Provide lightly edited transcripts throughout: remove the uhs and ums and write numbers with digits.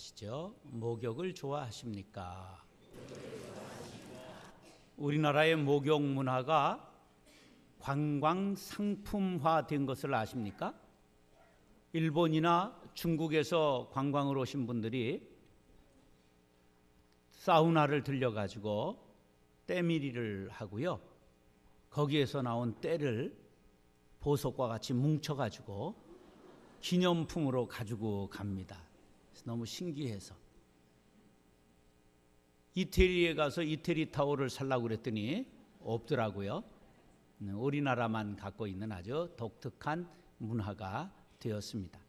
좋아하시죠? 목욕을 좋아하십니까? 우리나라의 목욕 문화가 관광 상품화된 것을 아십니까? 일본이나 중국에서 관광을 오신 분들이 사우나를 들려가지고 때밀이를 하고요. 거기에서 나온 때를 보석과 같이 뭉쳐가지고 기념품으로 가지고 갑니다. 너무 신기해서 이태리에 가서 이태리 타올을 살라고 그랬더니 없더라고요. 우리나라만 갖고 있는 아주 독특한 문화가 되었습니다.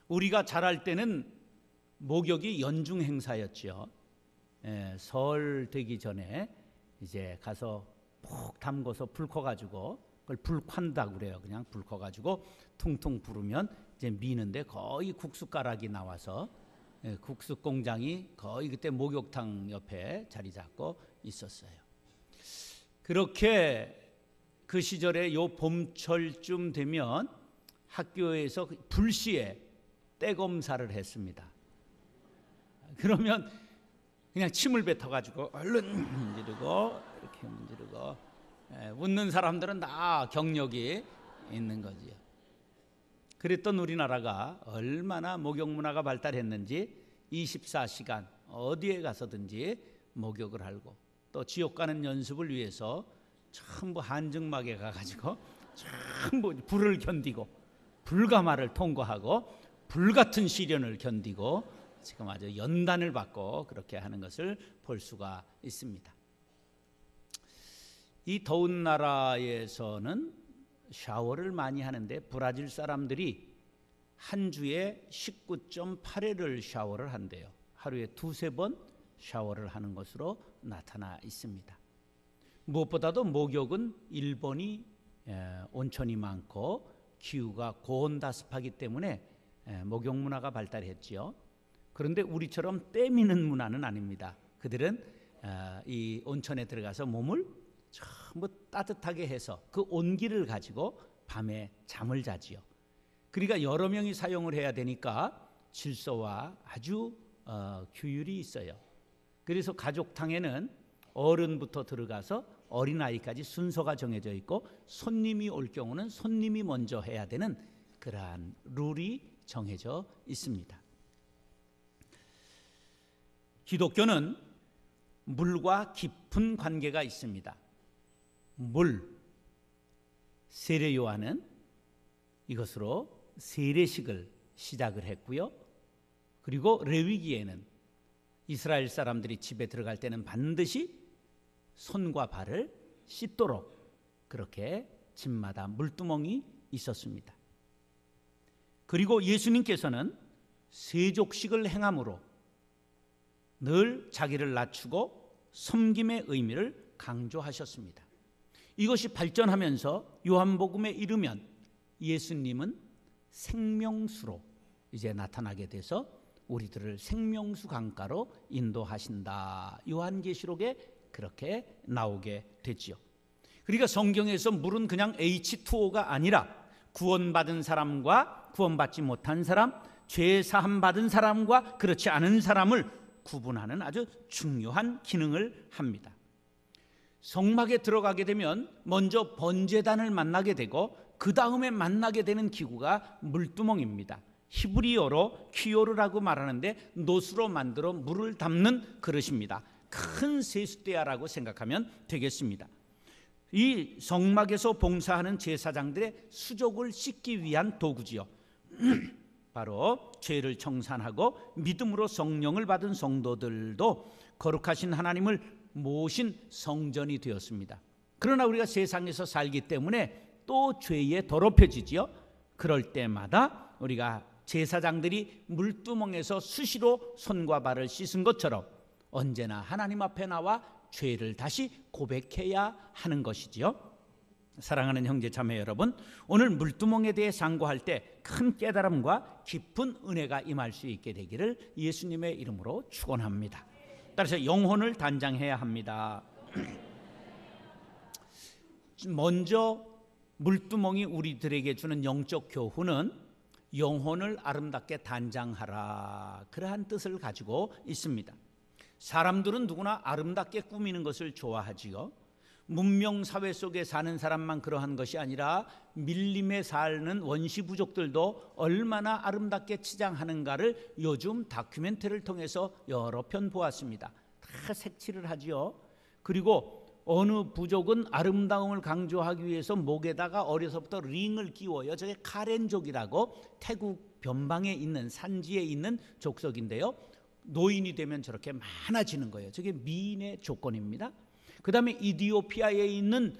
우리가 자랄 때는 목욕이 연중 행사였죠. 설 되기 전에 이제 가서 푹 담궈서 불 커가지고 그걸 불판다고 그래요. 그냥 불 커가지고 퉁퉁 부르면 이제 미는데 거의 국숫가락이 나와서 국수 공장이 거의 그때 목욕탕 옆에 자리 잡고 있었어요. 그렇게 그 시절에 요 봄철쯤 되면 학교에서 불시에 때 검사를 했습니다. 그러면 그냥 침을 뱉어가지고 얼른 문지르고 이렇게 문지르고 웃는 사람들은 다 경력이 있는 거지요. 그랬던 우리나라가 얼마나 목욕 문화가 발달했는지 24시간 어디에 가서든지 목욕을 하고 또 지옥 가는 연습을 위해서 전부 한증막에 가가지고 전부 불을 견디고 불가마를 통과하고 불같은 시련을 견디고 지금 아주 연단을 받고 그렇게 하는 것을 볼 수가 있습니다. 이 더운 나라에서는 샤워를 많이 하는데 브라질 사람들이 한 주에 19.8회를 샤워를 한대요. 하루에 두세 번 샤워를 하는 것으로 나타나 있습니다. 무엇보다도 목욕은 일본이 온천이 많고 기후가 고온다습하기 때문에 목욕 문화가 발달했지요. 그런데 우리처럼 때미는 문화는 아닙니다. 그들은 이 온천에 들어가서 몸을 전부 따뜻하게 해서 그 온기를 가지고 밤에 잠을 자지요. 그러니까 여러 명이 사용을 해야 되니까 질서와 아주 규율이 있어요. 그래서 가족탕에는 어른부터 들어가서 어린아이까지 순서가 정해져 있고 손님이 올 경우는 손님이 먼저 해야 되는 그러한 룰이 정해져 있습니다. 기독교는 물과 깊은 관계가 있습니다. 물, 세례 요한은 이것으로 세례식을 시작을 했고요. 그리고 레위기에는 이스라엘 사람들이 집에 들어갈 때는 반드시 손과 발을 씻도록 그렇게 집마다 물두멍이 있었습니다. 그리고 예수님께서는 세족식을 행함으로 늘 자기를 낮추고 섬김의 의미를 강조하셨습니다. 이것이 발전하면서 요한복음에 이르면 예수님은 생명수로 이제 나타나게 돼서 우리들을 생명수 강가로 인도하신다. 요한계시록에 그렇게 나오게 됐지요. 그러니까 성경에서 물은 그냥 H2O가 아니라 구원받은 사람과 구원받지 못한 사람, 죄 사함 받은 사람과 그렇지 않은 사람을 구분하는 아주 중요한 기능을 합니다. 성막에 들어가게 되면 먼저 번제단을 만나게 되고 그 다음에 만나게 되는 기구가 물두멍입니다. 히브리어로 키오르라고 말하는데 놋으로 만들어 물을 담는 그릇입니다. 큰 세숫대야라고 생각하면 되겠습니다. 이 성막에서 봉사하는 제사장들의 수족을 씻기 위한 도구지요. 바로 죄를 청산하고 믿음으로 성령을 받은 성도들도 거룩하신 하나님을 모신 성전이 되었습니다. 그러나 우리가 세상에서 살기 때문에 또 죄에 더럽혀지지요. 그럴 때마다 우리가 제사장들이 물두멍에서 수시로 손과 발을 씻은 것처럼 언제나 하나님 앞에 나와 죄를 다시 고백해야 하는 것이지요. 사랑하는 형제 자매 여러분, 오늘 물두멍에 대해 상고할 때 큰 깨달음과 깊은 은혜가 임할 수 있게 되기를 예수님의 이름으로 축원합니다. 따라서 영혼을 단장해야 합니다. 먼저 물두멍이 우리들에게 주는 영적 교훈은 영혼을 아름답게 단장하라, 그러한 뜻을 가지고 있습니다. 사람들은 누구나 아름답게 꾸미는 것을 좋아하지요. 문명 사회 속에 사는 사람만 그러한 것이 아니라 밀림에 사는 원시 부족들도 얼마나 아름답게 치장하는가를 요즘 다큐멘터리를 통해서 여러 편 보았습니다. 다 색칠을 하지요. 그리고 어느 부족은 아름다움을 강조하기 위해서 목에다가 어려서부터 링을 끼워요. 저게 카렌족이라고 태국 변방에 있는 산지에 있는 족속인데요. 노인이 되면 저렇게 많아지는 거예요. 저게 미인의 조건입니다. 그 다음에 이디오피아에 있는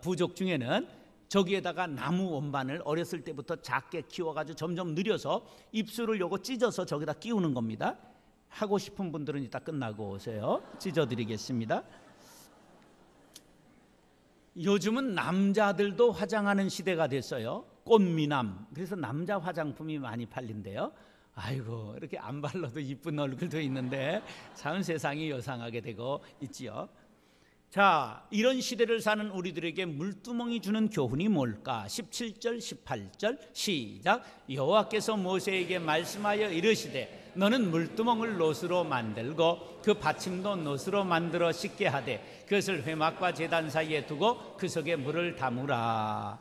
부족 중에는 저기에다가 나무 원반을 어렸을 때부터 작게 키워가지고 점점 느려서 입술을 요거 찢어서 저기다 끼우는 겁니다. 하고 싶은 분들은 이따 끝나고 오세요. 찢어드리겠습니다. 요즘은 남자들도 화장하는 시대가 됐어요. 꽃미남. 그래서 남자 화장품이 많이 팔린대요. 아이고, 이렇게 안 발라도 이쁜 얼굴도 있는데 참 세상이 요상하게 되고 있지요. 자, 이런 시대를 사는 우리들에게 물두멍이 주는 교훈이 뭘까? 17절 18절 시작. 여호와께서 모세에게 말씀하여 이르시되 너는 물두멍을 놋으로 만들고 그 받침도 놋으로 만들어 씻게 하되 그것을 회막과 제단 사이에 두고 그 속에 물을 담으라.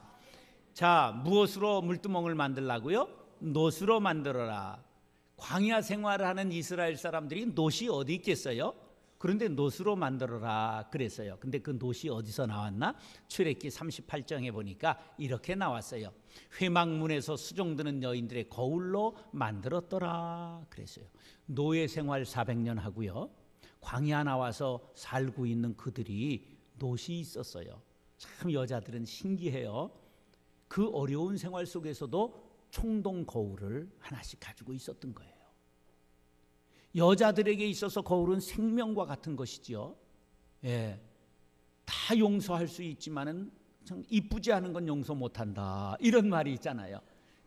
자, 무엇으로 물두멍을 만들라고요? 놋으로 만들어라. 광야 생활을 하는 이스라엘 사람들이 놋이 어디 있겠어요? 그런데 놋으로 만들어라 그랬어요. 근데 그 놋이 어디서 나왔나? 출애굽기 38장에 보니까 이렇게 나왔어요. 회막문에서 수종드는 여인들의 거울로 만들었더라 그랬어요. 노예 생활 400년 하고요, 광야 나와서 살고 있는 그들이 놋이 있었어요. 참 여자들은 신기해요. 그 어려운 생활 속에서도 청동 거울을 하나씩 가지고 있었던 거예요. 여자들에게 있어서 거울은 생명과 같은 것이지요. 예, 다 용서할 수 있지만은 참 이쁘지 않은 건 용서 못한다, 이런 말이 있잖아요.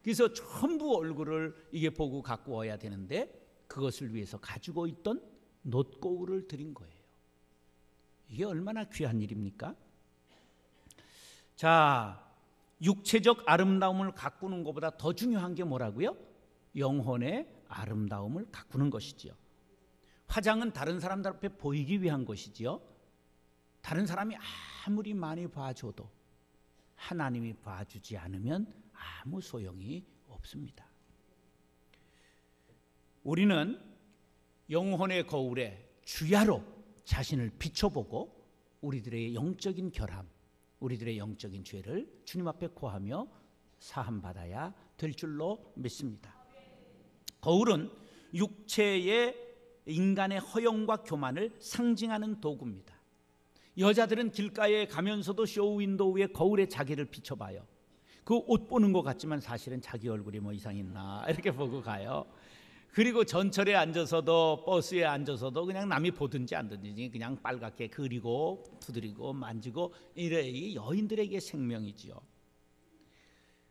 그래서 전부 얼굴을 이게 보고 갖고 와야 되는데 그것을 위해서 가지고 있던 놋거울을 드린 거예요. 이게 얼마나 귀한 일입니까? 자, 육체적 아름다움을 가꾸는 것보다 더 중요한 게 뭐라고요? 영혼의 아름다움을 가꾸는 것이지요. 화장은 다른 사람들 앞에 보이기 위한 것이지요. 다른 사람이 아무리 많이 봐줘도 하나님이 봐주지 않으면 아무 소용이 없습니다. 우리는 영혼의 거울에 주야로 자신을 비춰보고 우리들의 영적인 결함, 우리들의 영적인 죄를 주님 앞에 고하며 사함받아야 될 줄로 믿습니다. 거울은 육체의 인간의 허영과 교만을 상징하는 도구입니다. 여자들은 길가에 가면서도 쇼윈도우에 거울에 자기를 비춰봐요. 그 옷 보는 것 같지만 사실은 자기 얼굴이 뭐 이상 있나 이렇게 보고 가요. 그리고 전철에 앉아서도 버스에 앉아서도 그냥 남이 보든지 안 보든지 그냥 빨갛게 그리고 두드리고 만지고 이래 여인들에게 생명이지요.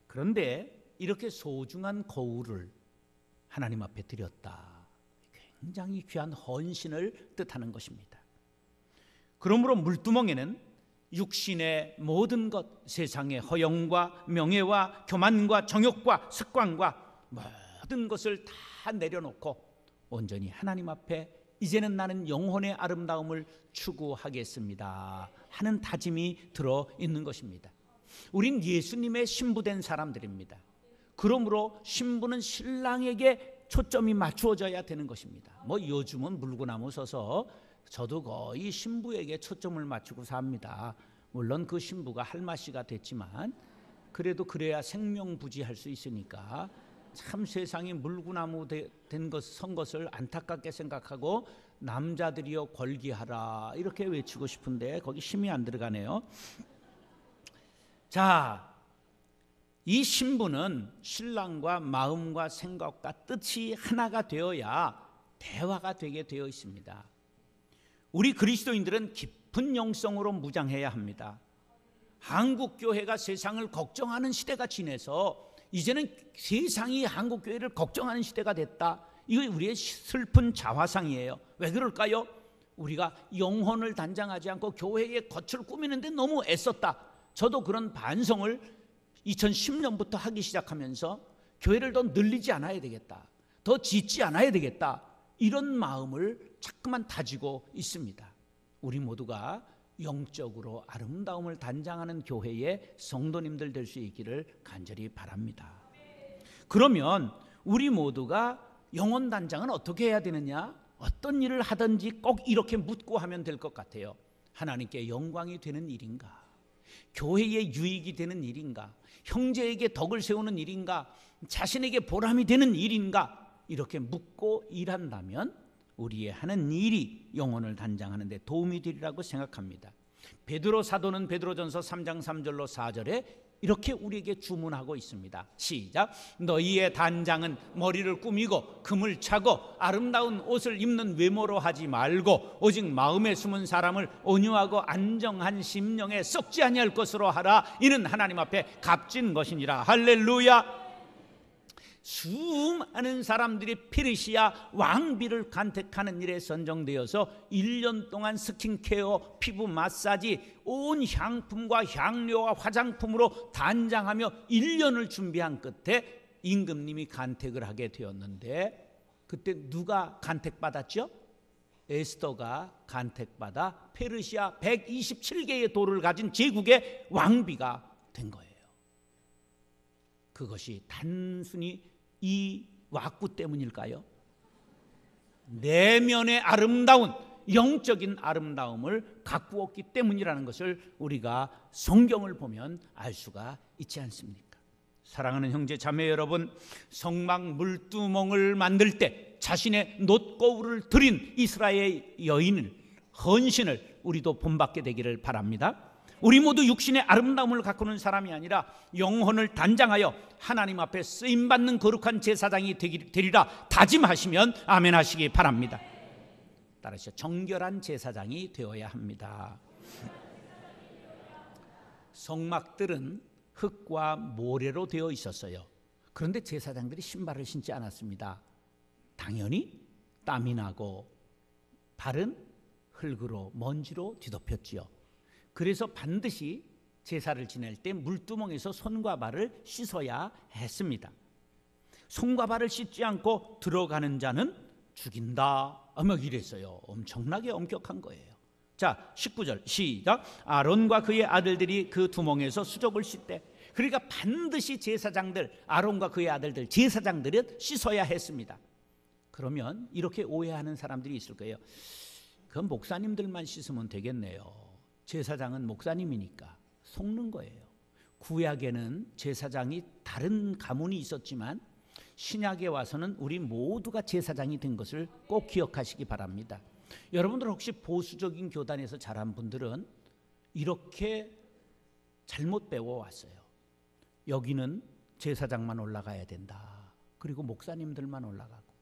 그런데 이렇게 소중한 거울을 하나님 앞에 드렸다. 굉장히 귀한 헌신을 뜻하는 것입니다. 그러므로 물두멍에는 육신의 모든 것, 세상의 허영과 명예와 교만과 정욕과 습관과 모든 것을 다 내려놓고 온전히 하나님 앞에 이제는 나는 영혼의 아름다움을 추구하겠습니다 하는 다짐이 들어있는 것입니다. 우린 예수님의 신부된 사람들입니다. 그러므로 신부는 신랑에게 초점이 맞추어져야 되는 것입니다. 뭐 요즘은 물구나무 서서 저도 거의 신부에게 초점을 맞추고 삽니다. 물론 그 신부가 할마씨가 됐지만 그래도 그래야 생명부지할 수 있으니까 참 세상이 물구나무 선 것을 안타깝게 생각하고 남자들이여 권기하라 이렇게 외치고 싶은데 거기 힘이 안 들어가네요. 자, 이 신부는 신랑과 마음과 생각과 뜻이 하나가 되어야 대화가 되게 되어 있습니다. 우리 그리스도인들은 깊은 영성으로 무장해야 합니다. 한국 교회가 세상을 걱정하는 시대가 지나서 이제는 세상이 한국 교회를 걱정하는 시대가 됐다. 이거 우리의 슬픈 자화상이에요. 왜 그럴까요? 우리가 영혼을 단장하지 않고 교회의 겉을 꾸미는데 너무 애썼다. 저도 그런 반성을 2010년부터 하기 시작하면서 교회를 더 늘리지 않아야 되겠다, 더 짓지 않아야 되겠다, 이런 마음을 자꾸만 다지고 있습니다. 우리 모두가 영적으로 아름다움을 단장하는 교회의 성도님들 될 수 있기를 간절히 바랍니다. 그러면 우리 모두가 영혼 단장은 어떻게 해야 되느냐? 어떤 일을 하든지 꼭 이렇게 묻고 하면 될 것 같아요. 하나님께 영광이 되는 일인가? 교회에 유익이 되는 일인가? 형제에게 덕을 세우는 일인가? 자신에게 보람이 되는 일인가? 이렇게 묻고 일한다면 우리의 하는 일이 영혼을 단장하는 데 도움이 되리라고 생각합니다. 베드로 사도는 베드로전서 3장 3절로 4절에 이렇게 우리에게 주문하고 있습니다. 시작. 너희의 단장은 머리를 꾸미고 금을 차고 아름다운 옷을 입는 외모로 하지 말고 오직 마음에 숨은 사람을 온유하고 안정한 심령에 썩지 아니할 것으로 하라. 이는 하나님 앞에 값진 것이니라. 할렐루야. 수많은 사람들이 페르시아 왕비를 간택하는 일에 선정되어서 1년 동안 스킨케어, 피부 마사지, 온 향품과 향료와 화장품으로 단장하며 1년을 준비한 끝에 임금님이 간택을 하게 되었는데, 그때 누가 간택받았죠? 에스더가 간택받아 페르시아 127개의 도를 가진 제국의 왕비가 된 거예요. 그것이 단순히 이 왁구 때문일까요? 내면의 아름다운 영적인 아름다움을 가꾸었기 때문이라는 것을 우리가 성경을 보면 알 수가 있지 않습니까? 사랑하는 형제 자매 여러분, 성막 물두멍을 만들 때 자신의 놋거울을 드린 이스라엘 여인을, 헌신을 우리도 본받게 되기를 바랍니다. 우리 모두 육신의 아름다움을 가꾸는 사람이 아니라 영혼을 단장하여 하나님 앞에 쓰임받는 거룩한 제사장이 되리라 다짐하시면 아멘 하시기 바랍니다. 따라서 정결한 제사장이 되어야 합니다. 성막들은 흙과 모래로 되어 있었어요. 그런데 제사장들이 신발을 신지 않았습니다. 당연히 땀이 나고 발은 흙으로 먼지로 뒤덮였지요. 그래서 반드시 제사를 지낼 때 물두멍에서 손과 발을 씻어야 했습니다. 손과 발을 씻지 않고 들어가는 자는 죽인다, 막 이랬어요. 엄청나게 엄격한 거예요. 자, 19절 시작. 아론과 그의 아들들이 그 두멍에서 수족을 씻되, 그러니까 반드시 제사장들, 아론과 그의 아들들, 제사장들은 씻어야 했습니다. 그러면 이렇게 오해하는 사람들이 있을 거예요. 그건 목사님들만 씻으면 되겠네요. 제사장은 목사님이니까 속는 거예요. 구약에는 제사장이 다른 가문이 있었지만 신약에 와서는 우리 모두가 제사장이 된 것을 꼭 기억하시기 바랍니다. 여러분들 혹시 보수적인 교단에서 자란 분들은 이렇게 잘못 배워왔어요. 여기는 제사장만 올라가야 된다, 그리고 목사님들만 올라가고,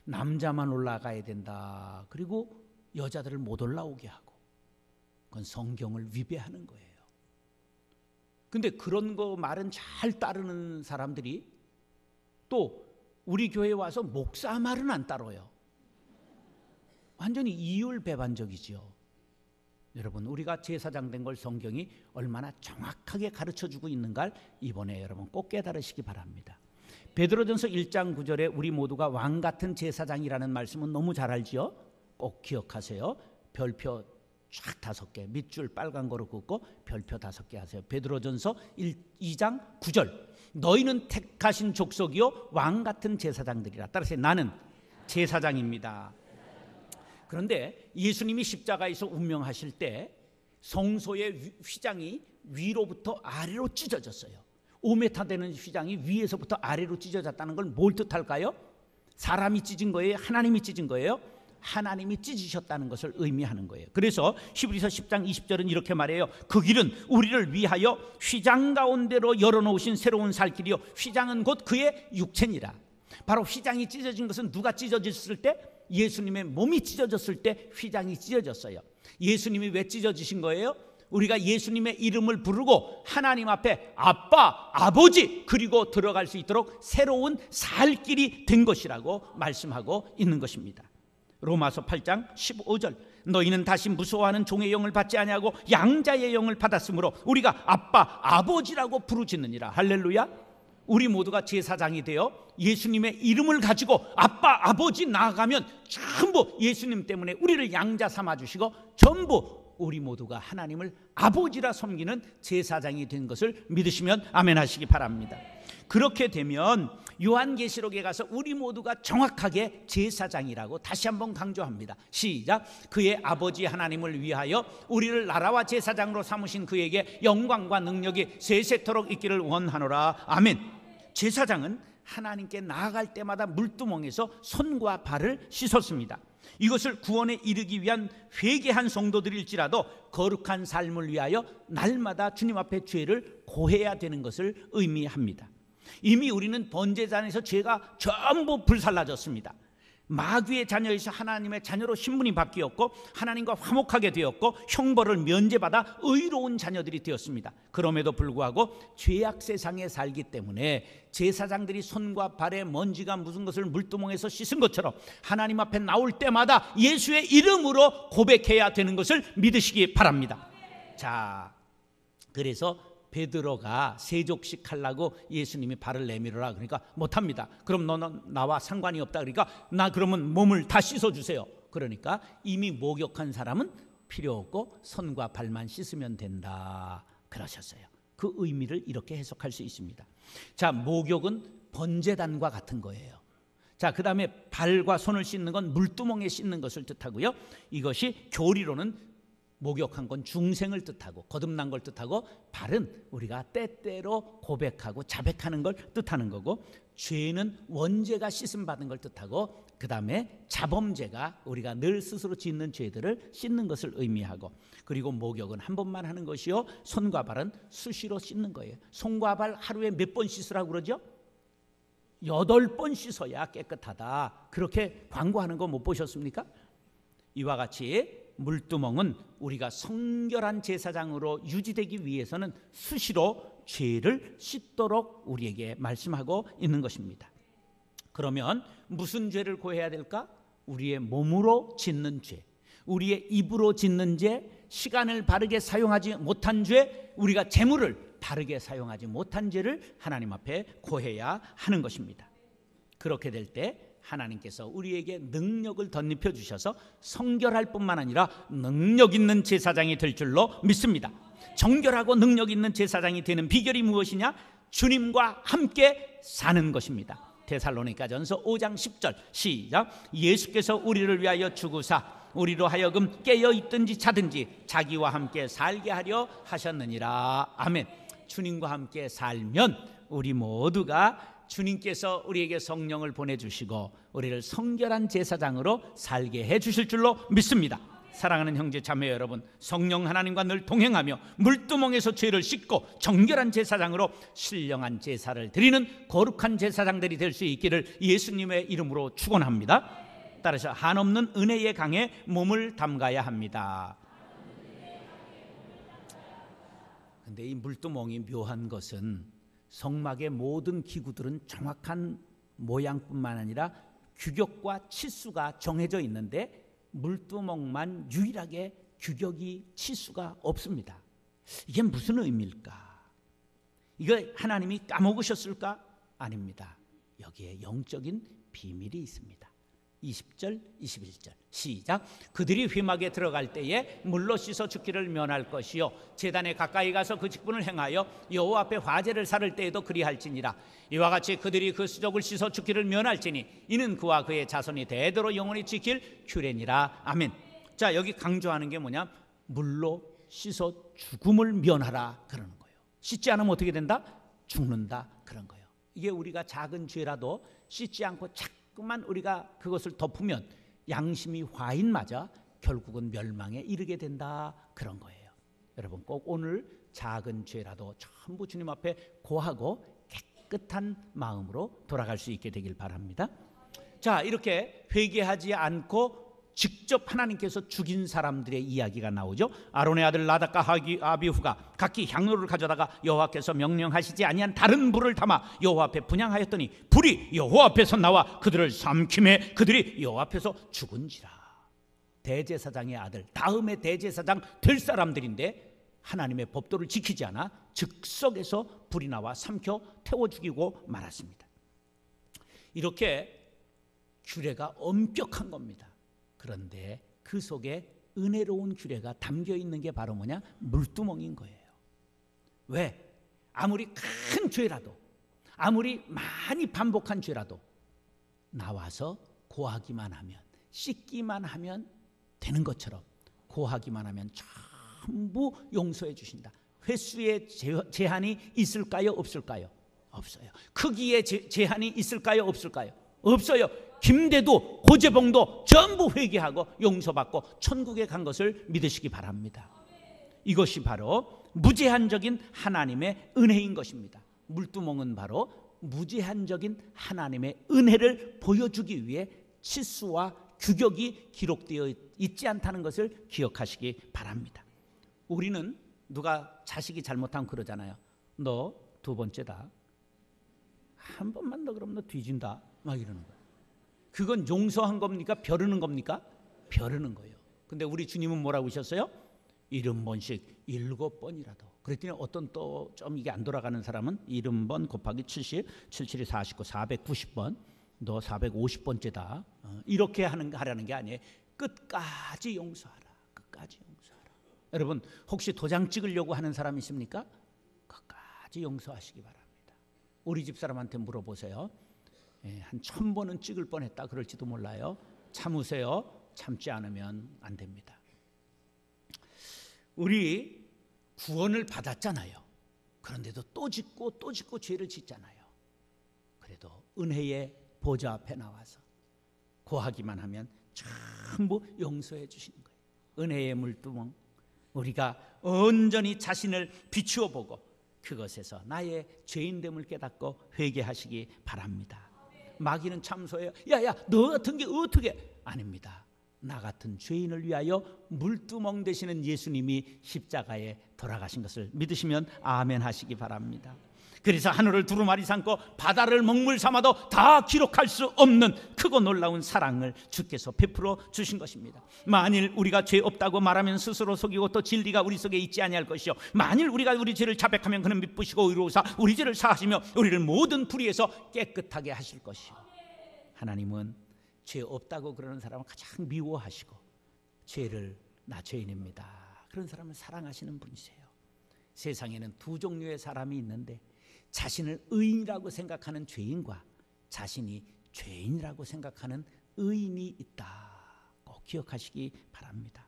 남자만 올라가야 된다, 그리고 여자들을 못 올라오게 하고. 그건 성경을 위배하는 거예요. 근데 그런 거 말은 잘 따르는 사람들이 또 우리 교회에 와서 목사 말은 안 따라요. 완전히 이율배반적이지요. 여러분, 우리가 제사장 된 걸 성경이 얼마나 정확하게 가르쳐주고 있는가를 이번에 여러분 꼭 깨달으시기 바랍니다. 베드로전서 1장 9절에 우리 모두가 왕같은 제사장이라는 말씀은 너무 잘 알지요? 꼭 기억하세요. 별표 쫙 5개, 밑줄 빨간 거로 긋고 별표 5개 하세요. 베드로전서 2장 9절. 너희는 택하신 족속이요 왕같은 제사장들이라. 따라서 나는 제사장입니다. 그런데 예수님이 십자가에서 운명하실 때 성소의 휘장이 위로부터 아래로 찢어졌어요. 5m 되는 휘장이 위에서부터 아래로 찢어졌다는 걸 뭘 뜻할까요? 사람이 찢은 거예요? 하나님이 찢은 거예요? 하나님이 찢으셨다는 것을 의미하는 거예요. 그래서 히브리서 10장 20절은 이렇게 말해요. 그 길은 우리를 위하여 휘장 가운데로 열어놓으신 새로운 살 길이요 휘장은 곧 그의 육체니라. 바로 휘장이 찢어진 것은 누가 찢어졌을 때? 예수님의 몸이 찢어졌을 때 휘장이 찢어졌어요. 예수님이 왜 찢어지신 거예요? 우리가 예수님의 이름을 부르고 하나님 앞에 아빠, 아버지 그리고 들어갈 수 있도록 새로운 살 길이 된 것이라고 말씀하고 있는 것입니다. 로마서 8장 15절. 너희는 다시 무서워하는 종의 영을 받지 아니하고 양자의 영을 받았으므로 우리가 아빠, 아버지라고 부르짖느니라. 할렐루야. 우리 모두가 제사장이 되어 예수님의 이름을 가지고 아빠, 아버지 나아가면 전부 예수님 때문에 우리를 양자 삼아주시고 전부 우리 모두가 하나님을 아버지라 섬기는 제사장이 된 것을 믿으시면 아멘 하시기 바랍니다. 그렇게 되면 요한계시록에 가서 우리 모두가 정확하게 제사장이라고 다시 한번 강조합니다. 시작. 그의 아버지 하나님을 위하여 우리를 나라와 제사장으로 삼으신 그에게 영광과 능력이 세세토록 있기를 원하노라. 아멘. 제사장은 하나님께 나아갈 때마다 물두멍에서 손과 발을 씻었습니다. 이것을 구원에 이르기 위한 회개한 성도들일지라도 거룩한 삶을 위하여 날마다 주님 앞에 죄를 고해야 되는 것을 의미합니다. 이미 우리는 번제단에서 죄가 전부 불살라졌습니다. 마귀의 자녀에서 하나님의 자녀로 신분이 바뀌었고 하나님과 화목하게 되었고 형벌을 면제받아 의로운 자녀들이 되었습니다. 그럼에도 불구하고 죄악 세상에 살기 때문에 제사장들이 손과 발에 먼지가 묻은 것을 물두멍에서 씻은 것처럼 하나님 앞에 나올 때마다 예수의 이름으로 고백해야 되는 것을 믿으시기 바랍니다. 자, 그래서 베드로가 세족식 하려고 예수님이 발을 내밀어라 그러니까 못합니다. 그럼 너는 나와 상관이 없다 그러니까 나 그러면 몸을 다 씻어주세요. 그러니까 이미 목욕한 사람은 필요 없고 손과 발만 씻으면 된다 그러셨어요. 그 의미를 이렇게 해석할 수 있습니다. 자, 목욕은 번제단과 같은 거예요. 자, 그 다음에 발과 손을 씻는 건 물두멍에 씻는 것을 뜻하고요. 이것이 교리로는 목욕한 건 중생을 뜻하고 거듭난 걸 뜻하고 발은 우리가 때때로 고백하고 자백하는 걸 뜻하는 거고 죄는 원죄가 씻음 받은 걸 뜻하고 그 다음에 자범죄가 우리가 늘 스스로 짓는 죄들을 씻는 것을 의미하고 그리고 목욕은 한 번만 하는 것이요 손과 발은 수시로 씻는 거예요. 손과 발 하루에 몇 번 씻으라고 그러죠? 8번 씻어야 깨끗하다. 그렇게 광고하는 거 못 보셨습니까? 이와 같이 물두멍은 우리가 성결한 제사장으로 유지되기 위해서는 수시로 죄를 씻도록 우리에게 말씀하고 있는 것입니다. 그러면 무슨 죄를 고해야 될까? 우리의 몸으로 짓는 죄, 우리의 입으로 짓는 죄, 시간을 바르게 사용하지 못한 죄, 우리가 재물을 바르게 사용하지 못한 죄를 하나님 앞에 고해야 하는 것입니다. 그렇게 될 때 하나님께서 우리에게 능력을 덧입혀 주셔서 성결할 뿐만 아니라 능력 있는 제사장이 될 줄로 믿습니다. 정결하고 능력 있는 제사장이 되는 비결이 무엇이냐? 주님과 함께 사는 것입니다. 데살로니가전서 5장 10절 시작. 예수께서 우리를 위하여 죽으사 우리로 하여금 깨어 있든지 자든지 자기와 함께 살게 하려 하셨느니라. 아멘. 주님과 함께 살면 우리 모두가 주님께서 우리에게 성령을 보내주시고 우리를 성결한 제사장으로 살게 해주실 줄로 믿습니다. 사랑하는 형제 자매 여러분, 성령 하나님과 늘 동행하며 물두멍에서 죄를 씻고 정결한 제사장으로 신령한 제사를 드리는 거룩한 제사장들이 될 수 있기를 예수님의 이름으로 축원합니다. 따라서 한없는 은혜의 강에 몸을 담가야 합니다. 근데 이 물두멍이 묘한 것은 성막의 모든 기구들은 정확한 모양뿐만 아니라 규격과 치수가 정해져 있는데 물두멍만 유일하게 규격이 치수가 없습니다. 이게 무슨 의미일까? 이거 하나님이 까먹으셨을까? 아닙니다. 여기에 영적인 비밀이 있습니다. 20절, 21절 시작. 그들이 회막에 들어갈 때에 물로 씻어 죽기를 면할 것이요 제단에 가까이 가서 그 직분을 행하여 여호와 앞에 화제를 살을 때에도 그리할지니라. 이와 같이 그들이 그 수족을 씻어 죽기를 면할지니 이는 그와 그의 자손이 대대로 영원히 지킬 규례니라. 아멘. 자, 여기 강조하는 게 뭐냐? 물로 씻어 죽음을 면하라 그러는 거예요. 씻지 않으면 어떻게 된다? 죽는다 그런 거예요. 이게 우리가 작은 죄라도 씻지 않고 자꾸만 우리가 그것을 덮으면 양심이 화인 맞아 결국은 멸망에 이르게 된다 그런 거예요. 여러분 꼭 오늘 작은 죄라도 전부 주님 앞에 고하고 깨끗한 마음으로 돌아갈 수 있게 되길 바랍니다. 자, 이렇게 회개하지 않고 직접 하나님께서 죽인 사람들의 이야기가 나오죠. 아론의 아들 나답과 아비후가 각기 향로를 가져다가 여호와께서 명령하시지 아니한 다른 불을 담아 여호와 앞에 분향하였더니 불이 여호와 앞에서 나와 그들을 삼킴에 그들이 여호와 앞에서 죽은지라. 대제사장의 아들, 다음에 대제사장 될 사람들인데 하나님의 법도를 지키지 않아 즉석에서 불이 나와 삼켜 태워 죽이고 말았습니다. 이렇게 규례가 엄격한 겁니다. 그런데 그 속에 은혜로운 규례가 담겨 있는 게 바로 뭐냐? 물두멍인 거예요. 왜? 아무리 큰 죄라도, 아무리 많이 반복한 죄라도 나와서 고하기만 하면, 씻기만 하면 되는 것처럼 고하기만 하면 전부 용서해 주신다. 횟수에 제한이 있을까요? 없을까요? 없어요. 크기에 제한이 있을까요? 없을까요? 없어요. 김대도 고재봉도 전부 회개하고 용서받고 천국에 간 것을 믿으시기 바랍니다. 이것이 바로 무제한적인 하나님의 은혜인 것입니다. 물두멍은 바로 무제한적인 하나님의 은혜를 보여주기 위해 치수와 규격이 기록되어 있지 않다는 것을 기억하시기 바랍니다. 우리는 누가 자식이 잘못하면 그러잖아요. 너 두 번째다. 한 번만 더 그러면 너 뒤진다. 막 이러는 거예요. 그건 용서한 겁니까? 벼르는 겁니까? 벼르는 거예요. 근데 우리 주님은 뭐라고 하셨어요? 70번씩 7번이라도. 그랬더니 어떤 또 좀 이게 안 돌아가는 사람은 70번 곱하기 70, 77이 49, 490번. 너 450번째다. 이렇게 하라는 게 아니에요. 끝까지 용서하라. 끝까지 용서하라. 여러분 혹시 도장 찍으려고 하는 사람 있습니까? 끝까지 용서하시기 바랍니다. 우리 집사람한테 물어보세요. 한 1000번은 찍을 뻔했다 그럴지도 몰라요. 참으세요. 참지 않으면 안 됩니다. 우리 구원을 받았잖아요. 그런데도 또 짓고 또 짓고 죄를 짓잖아요. 그래도 은혜의 보좌 앞에 나와서 고하기만 하면 전부 용서해 주시는 거예요. 은혜의 물두멍, 우리가 온전히 자신을 비추어 보고 그것에서 나의 죄인됨을 깨닫고 회개하시기 바랍니다. 마귀는 참소해요. 야야 너 같은 게 어떻게? 아닙니다. 나 같은 죄인을 위하여 물두멍 되시는 예수님이 십자가에 돌아가신 것을 믿으시면 아멘 하시기 바랍니다. 그래서 하늘을 두루마리 삼고 바다를 먹물 삼아도 다 기록할 수 없는 크고 놀라운 사랑을 주께서 베풀어 주신 것입니다. 만일 우리가 죄 없다고 말하면 스스로 속이고 또 진리가 우리 속에 있지 아니할 것이요 만일 우리가 우리 죄를 자백하면 그는 미쁘시고 의로우사 우리 죄를 사하시며 우리를 모든 불의에서 깨끗하게 하실 것이요 하나님은 죄 없다고 그러는 사람을 가장 미워하시고 죄를 나 죄인입니다 그런 사람을 사랑하시는 분이세요. 세상에는 두 종류의 사람이 있는데 자신을 의인이라고 생각하는 죄인과 자신이 죄인이라고 생각하는 의인이 있다. 꼭 기억하시기 바랍니다.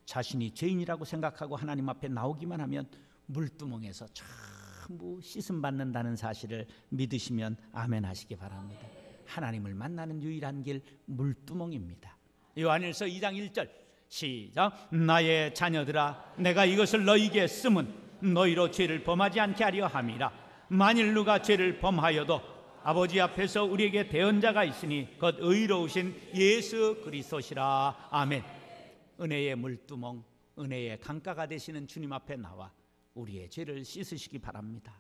자신이 죄인이라고 생각하고 하나님 앞에 나오기만 하면 물두멍에서 전부 씻음 받는다는 사실을 믿으시면 아멘 하시기 바랍니다. 하나님을 만나는 유일한 길 물두멍입니다. 요한일서 2장 1절 시작. 나의 자녀들아 내가 이것을 너희에게 쓰면 너희로 죄를 범하지 않게 하려 함이라. 만일 누가 죄를 범하여도 아버지 앞에서 우리에게 대언자가 있으니 곧 의로우신 예수 그리스도시라. 아멘. 은혜의 물두멍, 은혜의 강가가 되시는 주님 앞에 나와 우리의 죄를 씻으시기 바랍니다.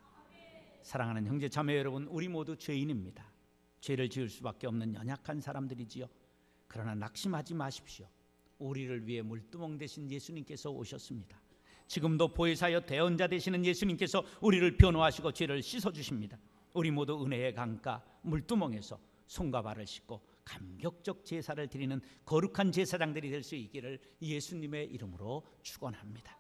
사랑하는 형제 자매 여러분, 우리 모두 죄인입니다. 죄를 지을 수밖에 없는 연약한 사람들이지요. 그러나 낙심하지 마십시오. 우리를 위해 물두멍 되신 예수님께서 오셨습니다. 지금도 보혜사여 대언자 되시는 예수님께서 우리를 변호하시고 죄를 씻어주십니다. 우리 모두 은혜의 강가 물두멍에서 손과 발을 씻고 감격적 제사를 드리는 거룩한 제사장들이 될 수 있기를 예수님의 이름으로 축원합니다.